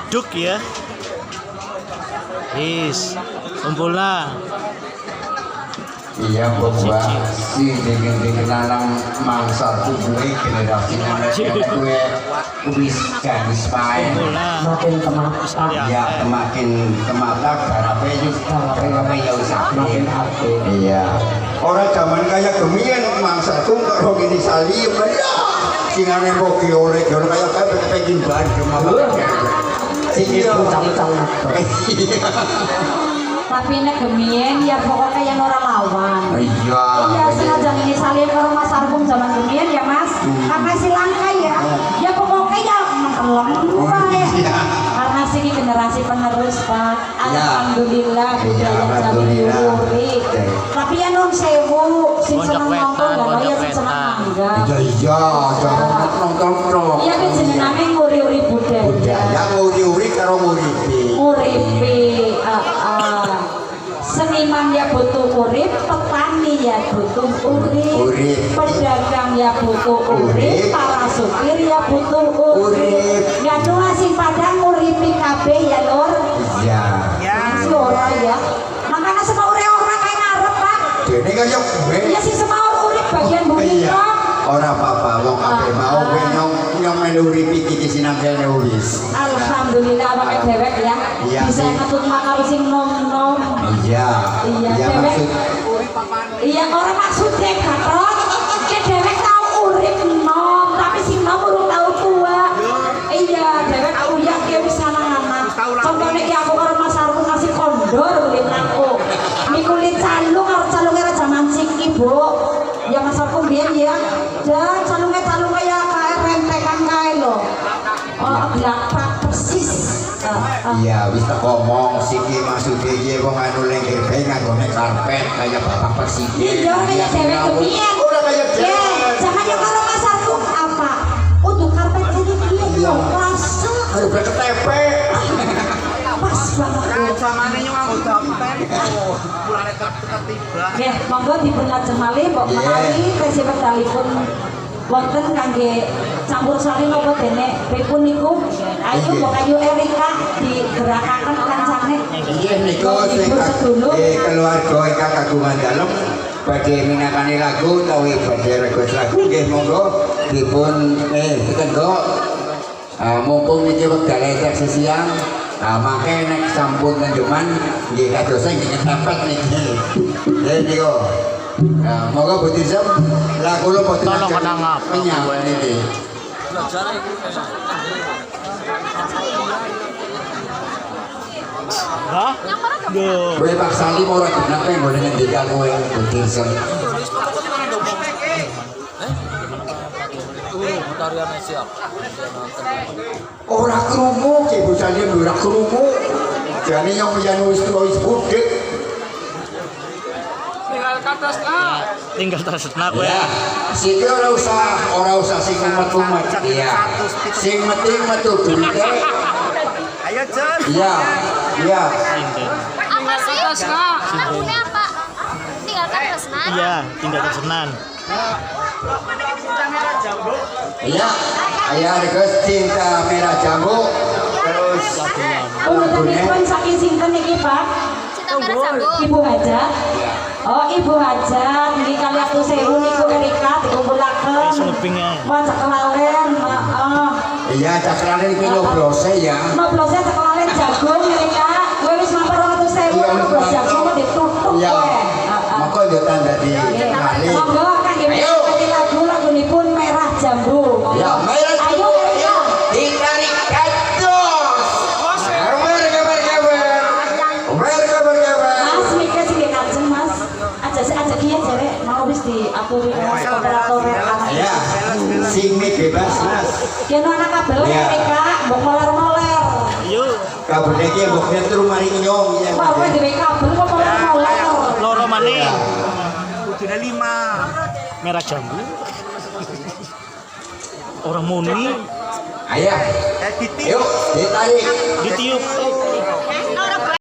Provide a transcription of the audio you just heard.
duk ya. Kumpullah. Iya bahwa si dengan nanang mangsa tubuhnya generasi nanang gue wis garis main makin kemata ya makin kemata garape juga ya usah makin hati iya orang zaman kayak gemian mangsa tuh kalau gini salib ya singane boki oleh orang kayak pengen banget cuma singit ucang-ucang tapi nek gemien ya pokoknya yang orang lawan. Iya sengaja ini salin ke rumah Sarkum zaman gemien ya mas. Karena si langka ya. Ya pokoknya ya mengelem ya. Karena sih generasi penerus pak. Alhamdulillah budaya jadi diuri. Tapi ya non sewu sing seneng nongkrong gak kaya sing seneng mangga. Iya nongkrong. Iya kan jenenge nguri-uri budaya. Budaya nguri-uri karo nguripi. Nguripi. Seniman ya butuh urip, petani ya butuh urip, pedagang ya butuh urip, para supir ya butuh urip. Nggak doa sing padang uripi kabeh ya lor. Iya. Si ora ya. Makanya semua orang kayak ngarep pak. Ini kayak gue. Ya si semua urip bagian bumi kok. Orang apa-apa, wong kabeh mau gue nyong menuripi iki sinamjane wis. Alhamdulillah pakai dewek ya. Bisa ngetut makar sing nom-nom. Iya. Iya dewek. Iya orang maksudnya katrok. Ke dewek tau urip nom, tapi sing nom urung tau tua. Iya dewek uyah ke wis anak-anak. Contohnya ki aku karo Mas Arku ngasih kondor kulit aku. Mi kulit calung karo calunge ra jaman sik ibu. Ya Mas Arku biyen ya. Dan calunge ya kayak rentekan kae lho. Oh, belakang persis. Iya, wis tak ngomong siki maksudnya iki wong anu lengger bae nganggone karpet kayak bapak presiden. Iya, kayak dewek kepiye? Ora kayak dewek. Jangan yo karo Mas Arku apa? Untuk karpet jadi piye yo? Rasa. Ayo BTP. Pas banget. Zamane nyong nganggo dompet. Pulane ketiba. Nggih, monggo dipunlajeng malih mbok menawi tesih wektalipun wonten kangge campur sari napa dene pripun niku. Ayo mbok ayu Erika digerakaken kancane. Nggih niku sing keluarga ingkang kagungan dalem badhe minangkani lagu utawi badhe request lagu nggih monggo dipun ditenggo mumpung niki wekdal entek sesiang make nek sampun kanjuman nggih kadosa nggih ketepet niki. Nggih niku. Monggo Bu Tisem lagu lo boten menyang niki. Hah? Kowe Pak Salim ora kenapa yang boleh ngendikan kowe Bu Tisem. Ora krungu ki Bu Salim ora krungu. Jane yang yen wis budhe. Tinggal tersetna kowe. Ya. Siki ora usah sing umet-umet. Iya. Sing metu duite. Ayo Jon. Iya. Iya. Apa sih? Lagunya apa? Tinggalkan Resna. Iya, tinggal tersenan. Iya. Aya request cinta merah jambu. Terus Punten saking sinten iki, Pak? Cinta merah jambu. Ibu Hajat. Oh, Ibu Hajat, niki kali aku sewu niku Erika dikumpulaken. Selebingnya. Wah, cekelalen, heeh. iya cakrane iki nyoblose ya. Noblosnya cekelalen jagung Erika. Kowe wis mampir 200.000 noblos jagung ditutup Iya. kowe. Maka yo tanda di kali. Monggo kangge lagu-lagunipun merah jambu. Ya, merah Ayo Erika. ditarik kados. Mas mikir sing kajeng Mas. Aja kiye jare mau wis diaturi Mas operator anak. Ya, sing bebas Mas. Yen anak kabel Erika mbok moler-moler. Yuk. Kabel iki mbok nyetrum mari nyong ya. Wah, kowe dhewe kabel kok moler-moler. Loro maneh. Kudune 5. Merah jambu. Orang muni. Ayo. Yuk, ditarik. Ditiup.